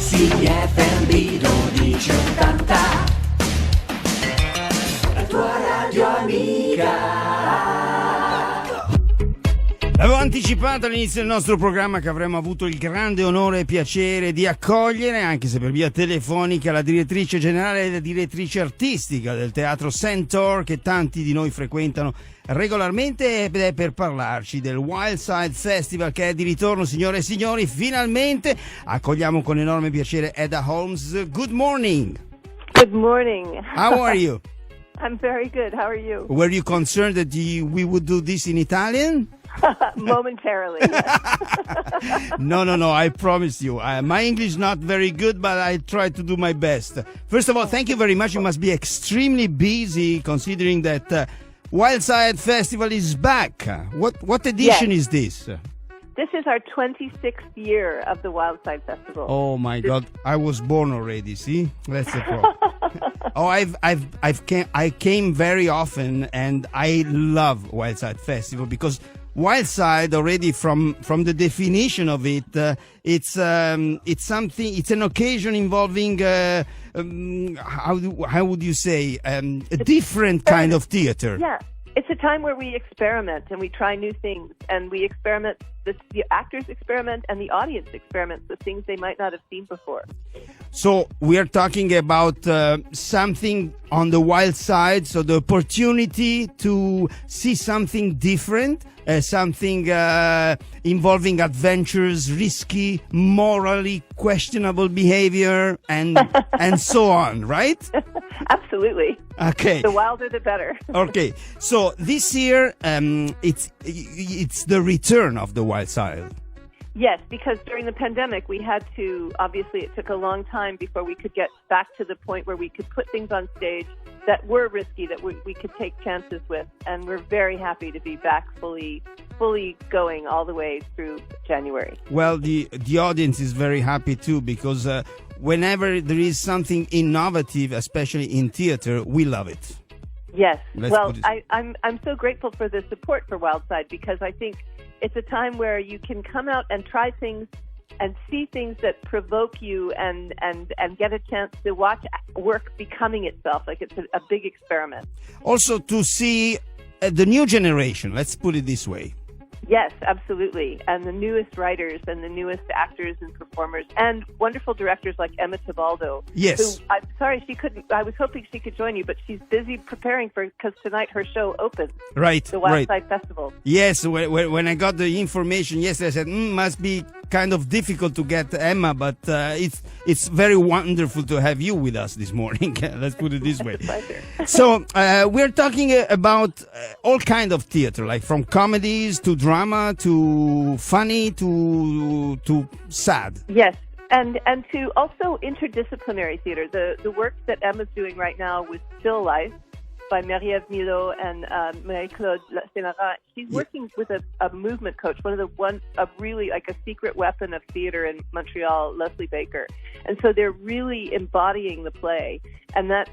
CFM 1280, la tua radio amica. Avevo anticipato all'inizio del nostro programma che avremmo avuto il grande onore e piacere di accogliere, anche se per via telefonica, la direttrice generale e la direttrice artistica del teatro CENTAUR, che tanti di noi frequentano regolarmente, ed è per parlarci del WILDSIDE Festival che è di ritorno. Signore e signori, finalmente accogliamo con enorme piacere Eda Holmes. Good morning. Good morning. How are you? I'm very good. How are you? Were you concerned that we would do this in Italian? Momentarily. No, I promise you. My English is not very good, but I try to do my best. First of all, thank you very much. You must be extremely busy considering that WILDSIDE Festival is back. What edition is this? This is our 26th year of the WILDSIDE Festival. Oh my God, I was born already. See, that's the problem. I came very often, and I love WILDSIDE Festival because WILDSIDE, already from the definition of it, it's something. It's an occasion involving how would you say a different kind of theater. Yeah, it's a time where we experiment and we try new things, and we experiment. The actors experiment and the audience experiments with things they might not have seen before. So we are talking about something on the wild side, so the opportunity to see something different, something involving adventures, risky, morally questionable behavior, and and so on, right? Absolutely. Okay. The wilder, the better. Okay. So this year, it's the return of the wild side. Yes, because during the pandemic, we had to, obviously it took a long time before we could get back to the point where we could put things on stage that were risky, that we could take chances with. And we're very happy to be back fully going all the way through January. Well, the audience is very happy too, because whenever there is something innovative, especially in theater, we love it. Yes. I'm so grateful for the support for WILDSIDE, because I think it's a time where you can come out and try things and see things that provoke you and get a chance to watch work becoming itself. Like it's a big experiment. Also to see the new generation, let's put it this way. Yes, absolutely. And the newest writers and the newest actors and performers and wonderful directors like Emma Tebaldo. Yes. Who, I'm sorry she couldn't. I was hoping she could join you, but she's busy preparing because tonight her show opens. Right. The WILDSIDE Festival. Yes. When I got the information yesterday, I said, must be kind of difficult to get Emma, but it's very wonderful to have you with us this morning. Let's put it this way. It's a pleasure. So we're talking about all kind of theater, like from comedies to drama to funny to sad. Yes, and to also interdisciplinary theater. The work that Emma's doing right now with Still Life by Marie-Ève Milo and Marie-Claude Sénarin. She's working with a movement coach, a really like a secret weapon of theater in Montreal, Leslie Baker. And so they're really embodying the play, and that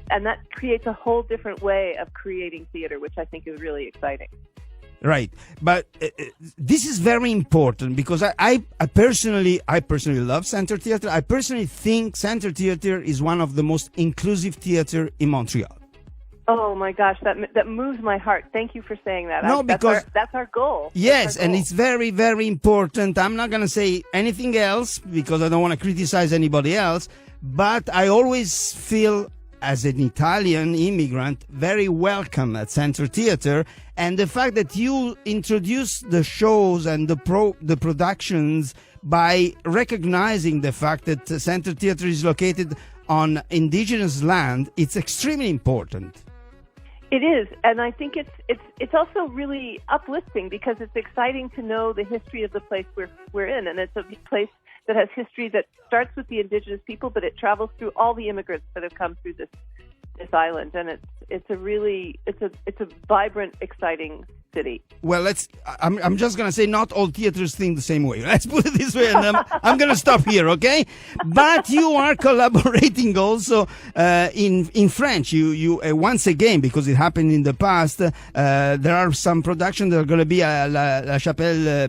creates a whole different way of creating theater, which I think is really exciting. Right, but this is very important because I personally love Centre Theatre. I personally think Centre Theatre is one of the most inclusive theatre in Montreal. Oh my gosh, that moves my heart. Thank you for saying that. No, because that's our goal. Yes, and it's very, very important. I'm not going to say anything else because I don't want to criticize anybody else, but I always feel, as an Italian immigrant, very welcome at Centre Theatre. And the fact that you introduce the shows and the productions by recognizing the fact that Centre Theatre is located on indigenous land, it's extremely important. It is, and I think it's also really uplifting because it's exciting to know the history of the place we're in, and it's a place that has history that starts with the indigenous people, but it travels through all the immigrants that have come through this island, and it's a vibrant, exciting city. Well, I'm just gonna say not all theaters think the same way. Let's put it this way, and I'm gonna stop here, okay? But you are collaborating also in French. You once again, because it happened in the past, there are some productions that are gonna be à la Chapelle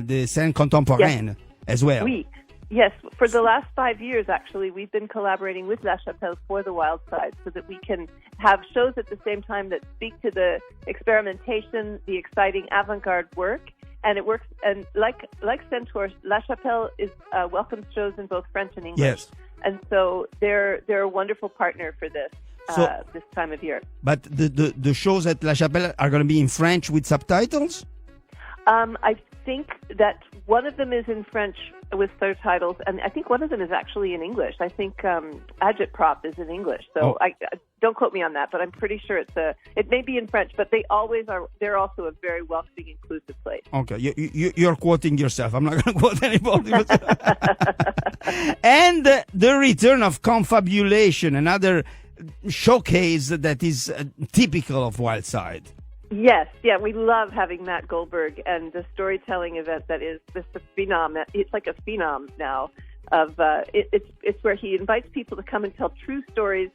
de Scène Contemporaine as well. Oui. Yes, for the last 5 years, actually, we've been collaborating with La Chapelle for the WILDSIDE so that we can have shows at the same time that speak to the experimentation, the exciting avant-garde work. And it works, and like CENTAUR, La Chapelle welcomes shows in both French and English. Yes. And so they're a wonderful partner for this this time of year. But the shows at La Chapelle are going to be in French with subtitles? I think that one of them is in French with subtitles, and I think one of them is actually in English. I think Agitprop is in English, so I don't quote me on that, but I'm pretty sure it may be in French, but they always are. They're also a very welcoming, inclusive place. Okay, you're quoting yourself. I'm not going to quote anybody. And the return of Confabulation, another showcase that is typical of WILDSIDE. Yes, yeah, we love having Matt Goldberg and the storytelling event that is just a phenom. It's like a phenom now. It's where he invites people to come and tell true stories.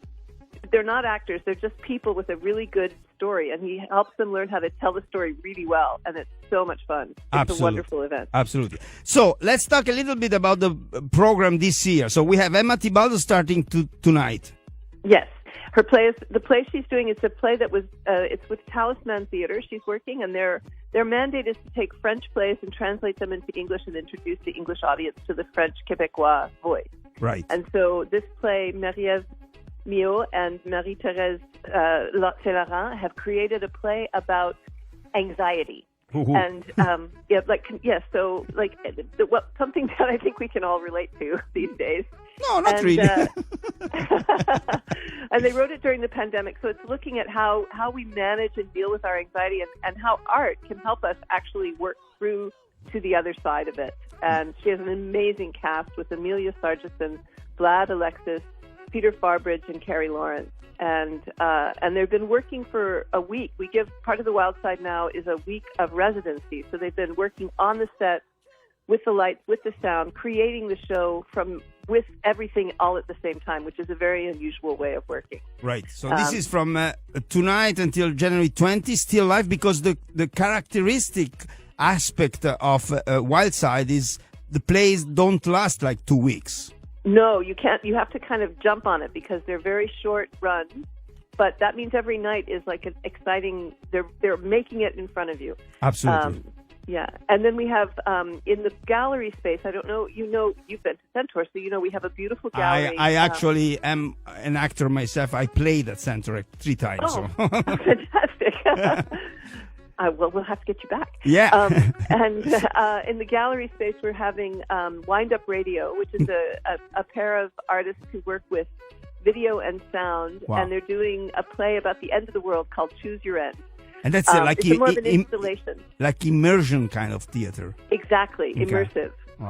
They're not actors; they're just people with a really good story, and he helps them learn how to tell the story really well. And it's so much fun. It's a wonderful event. Absolutely. So let's talk a little bit about the program this year. So we have Emma Tibaldo starting tonight. Yes. The play she's doing is a play that was it's with Talisman Theater. She's working, and their mandate is to take French plays and translate them into English and introduce the English audience to the French Québécois voice. Right. And so this play, Marie-Ève Mio and Marie-Thérèse Célarin have created a play about anxiety. And something that I think we can all relate to these days. No, not really. And they wrote it during the pandemic, so it's looking at how we manage and deal with our anxiety and how art can help us actually work through to the other side of it. And she has an amazing cast with Amelia Sargison, Vlad Alexis, Peter Farbridge, and Carrie Lawrence. And they've been working for a week. We give part of the WILDSIDE now is a week of residency. So they've been working on the set with the lights, with the sound, creating the show with everything all at the same time, which is a very unusual way of working. Right. So this is from tonight until January 20, still live, because the characteristic aspect of WILDSIDE is the plays don't last like 2 weeks. No, you can't. You have to kind of jump on it because they're very short runs. But that means every night is like an exciting. They're making it in front of you. Absolutely. Yeah, and then we have in the gallery space. I don't know. You've been to CENTAUR, so we have a beautiful gallery. I actually am an actor myself. I played at CENTAUR 3 times. Oh, so. Fantastic! Well, we'll have to get you back. Yeah. And in the gallery space, we're having Wind Up Radio, which is a pair of artists who work with video and sound, and they're doing a play about the end of the world called Choose Your End. And that's like it's more of an installation, like immersion kind of theater. Exactly, okay. Immersive. Wow.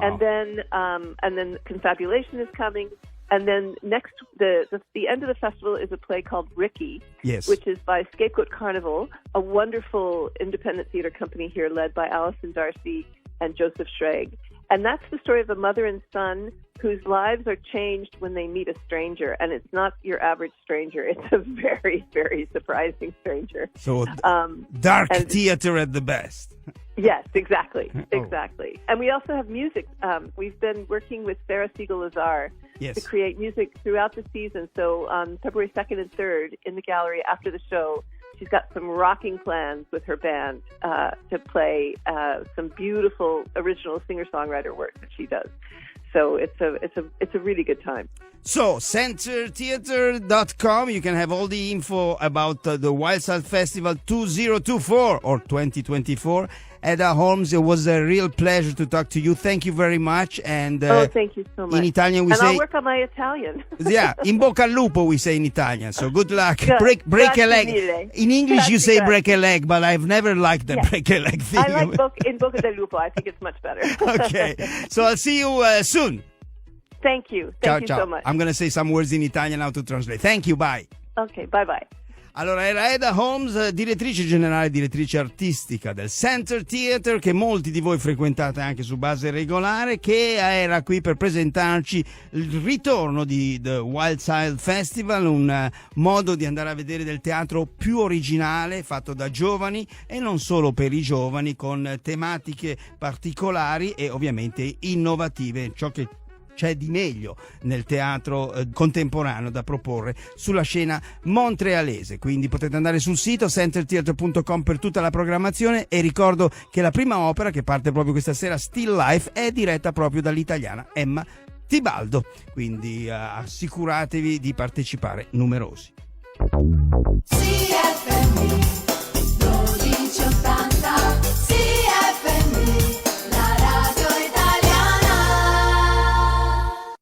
And then Confabulation is coming, and then next the end of the festival is a play called Ricky, yes, which is by Scapegoat Carnival, a wonderful independent theater company here led by Alison Darcy and Joseph Schrag. And that's the story of a mother and son whose lives are changed when they meet a stranger. And it's not your average stranger. It's a very, very surprising stranger. So dark theater at the best. Yes, exactly. Exactly. And we also have music. We've been working with Sarah Siegel-Lazar to create music throughout the season. So on February 2nd and 3rd in the gallery after the show, she's got some rocking plans with her band to play some beautiful original singer-songwriter work that she does. So it's a really good time. So CENTAURtheater.com, you can have all the info about the WILDSIDE Festival 2024 or 2024. Eda Holmes, it was a real pleasure to talk to you. Thank you very much. And thank you so much. In Italian we say... I'll work on my Italian. Yeah, in bocca al lupo we say in Italian. So good luck. Good. Break a leg. Mille. In English you say break a leg, but I've never liked the break a leg thing. I like in bocca del lupo. I think it's much better. Okay. So I'll see you soon. Thank you. Thank you so much. I'm going to say some words in Italian now to translate. Thank you. Bye. Okay, bye-bye. Allora, era Eda Holmes, direttrice generale, direttrice artistica del CENTAUR Theater, che molti di voi frequentate anche su base regolare, che era qui per presentarci il ritorno di The WILDSIDE Festival, un modo di andare a vedere del teatro più originale, fatto da giovani e non solo per i giovani, con tematiche particolari e ovviamente innovative, ciò che c'è di meglio nel teatro contemporaneo da proporre sulla scena montrealese. Quindi potete andare sul sito centertheatre.com per tutta la programmazione, e ricordo che la prima opera che parte proprio questa sera, Still Life, è diretta proprio dall'italiana Emma Tibaldo, quindi assicuratevi di partecipare numerosi. CFM